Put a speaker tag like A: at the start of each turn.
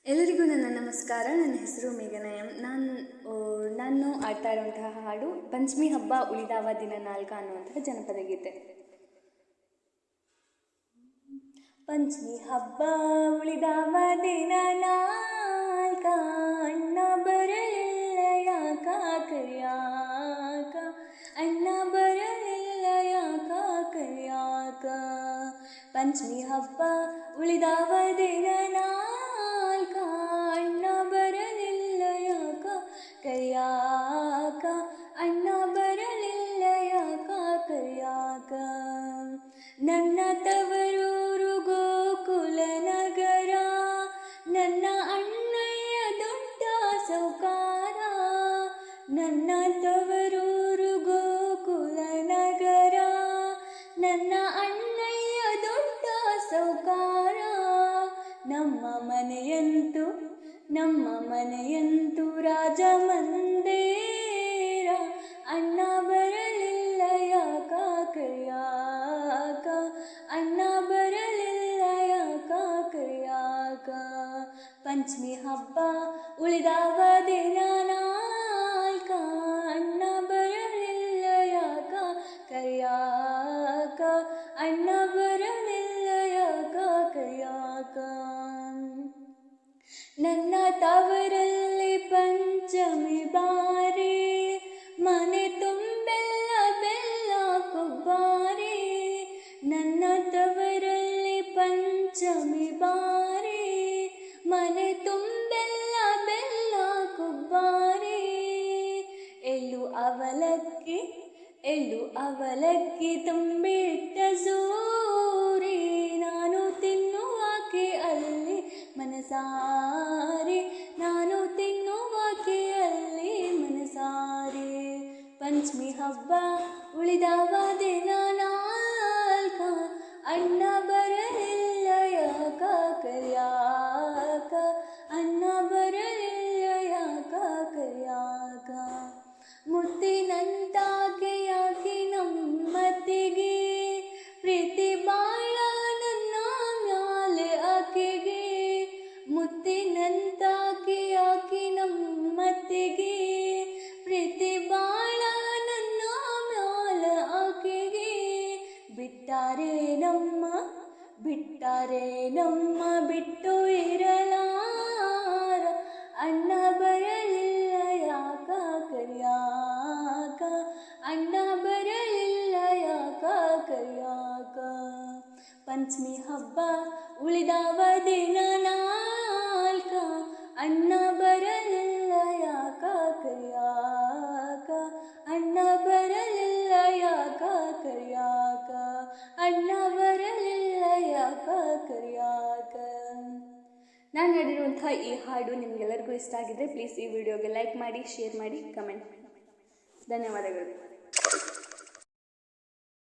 A: ಎಲ್ಲರಿಗೂ ನನ್ನ ನಮಸ್ಕಾರ. ನನ್ನ ಹೆಸರು ಮೇಘನಯಂ. ನಾನು ಆಡ್ತಾ ಇರುವಂತಹ ಹಾಡು ಪಂಚಮಿ ಹಬ್ಬ ಉಳಿದಾವ ದಿನ ನಾಲ್ಕ ಅನ್ನುವಂತಹ ಜನಪದ ಗೀತೆ. ಪಂಚಮಿ ಹಬ್ಬ ಉಳಿದಾವ ದಿನ ನಾಲ್ಕ, ಅಣ್ಣ ಬರಲಿಲ್ಲ ಯಾಕ ಕರಿಯಾಕ, ಅಣ್ಣ ಬರಲಿಲ್ಲ ಯಾಕ ಕರಿಯಾಕ. ಪಂಚಮಿ ಹಬ್ಬ ಉಳಿದಾವ ದಿನ ನಾಲ್ಕ, ಅಣ್ಣ ಬರಲಿಲ್ಲ ಯಾಕ ಕರಿಯಾಕ, ಅಣ್ಣ ಬರಲಿಲ್ಲ ಯಾಕ ಕರಿಯಾಕ. ನನ್ನ ತವರೂರು ಗೋಕುಲ ನಗರ, ನನ್ನ ಅಣ್ಣಯ್ಯ ದೊಡ್ಡ ಸೌಕಾರ. ನನ್ನ ತವರೂರು ಗೋಕುಲ ನಗರ, ನನ್ನ ಅಣ್ಣಯ್ಯ ದೊಡ್ಡ ಸೌಕಾರ. ನಮ್ಮ ಮನೆಯಂತೂ ರಾಜ ಮಂದಿರ, ಅಣ್ಣ ಬರಲಿಲ್ಲ ಯಾಕ ಕರಿಯಾಕ, ಅಣ್ಣ ಬರಲಿಲ್ಲ ಯಾಕ ಕರಿಯಾಕ. ಪಂಚಮಿ ಹಬ್ಬ ಉಳಿದಾವ ದಿನ ನಾಲ್ಕ, ಅಣ್ಣ ಬರಲಿಲ್ಲ ಯಾಕ ಕರಿಯಾಕ, ಅಣ್ಣ ಬರಲಿಲ್ಲ ಯಾಕ ಕರಿಯಾಕ. ನನ್ನ ತವರಲ್ಲಿ ಪಂಚಮಿ ಬಾರಿ, ಮನೆ ತುಂಬೆಲ್ಲ ಬೆಲ್ಲ ಕೊಬ್ಬಾರಿ. ನನ್ನ ತವರಲ್ಲಿ ಪಂಚಮಿ ಬಾರಿ, ಮನೆ ತುಂಬೆಲ್ಲ ಬೆಲ್ಲ ಕೊಬ್ಬಾರಿ. ಎಳ್ಳು ಅವಲಕ್ಕಿ ತುಂಬಿಟ್ಟ ಸೂರಿ, ನಾನು ತಿನ್ನುವಾಕೆ ಅಲ್ಲಿ ಮನಸಾರಿ, ನಾನು ತಿನ್ನುವಾಕೆ ಅಲ್ಲಿ ಮನಸಾರಿ. ಪಂಚಮಿ ಹಬ್ಬ ಉಳಿದಾವ ದಿನ ನಾಲ್ಕ, ಅಣ್ಣ ಬರಲಿಲ್ಲ ಯಾಕ ಕರಿಯಾಕ, ಅಣ್ಣ ಬರಲಿಲ್ಲ ಯಾಕ ಕರಿಯಾಕ. ಮುತ್ತಿನಂತಾಕೆಯಾಕಿ ನಮ್ಮತ್ತಿಗೆ, ಪ್ರೀತಿ ಬಾಳ ನನ್ನ ಮ್ಯಾಲೆ ಆಕೆಗೆ. ಮುತ್ತಿನಂತಾಕೆಯಾಕಿ ನಮ್ಮತ್ತಿಗೆ, ಪ್ರೀತಿ ಬಾಳ ನನ್ನ ಮ್ಯಾಲ ಆಕೆಗೆ. ಬಿಟ್ಟಾರೆ ನಮ್ಮ ಬಿಟ್ಟು ಇರಲಾರ, ಅಣ್ಣ ಬರಲಿಲ್ಲ ಯಾಕ ಕರಿಯಾಕ, ಅಣ್ಣ ಬರಲಿಲ್ಲ ಯಾಕ ಕರಿಯಾಕ. ಪಂಚಮಿ ಹಬ್ಬ ಉಳಿದಾವ ದಿನ ನಾಲ್ಕ, ಅಣ್ಣ ಬರಲಿಲ್ಲ ಯಾಕ ಕರಿಯಾಕ, ಅಣ್ಣ ಬರಲಿಲ್ಲ ಯಾಕ ಕರಿಯಾಕ, ಅಣ್ಣ ಬರಲಿಲ್ಲ ಯಾಕ ಕರಿಯಾಕ. ನಾನು ಹಾಡಿರುವಂತಹ ಈ ಹಾಡು ನಿಮಗೆಲ್ಲರಿಗೂ ಇಷ್ಟ ಆಗಿದ್ರೆ ಪ್ಲೀಸ್ ಈ ವಿಡಿಯೋಗೆ ಲೈಕ್ ಮಾಡಿ, ಶೇರ್ ಮಾಡಿ, ಕಮೆಂಟ್ ಮಾಡಿ. ಧನ್ಯವಾದಗಳು.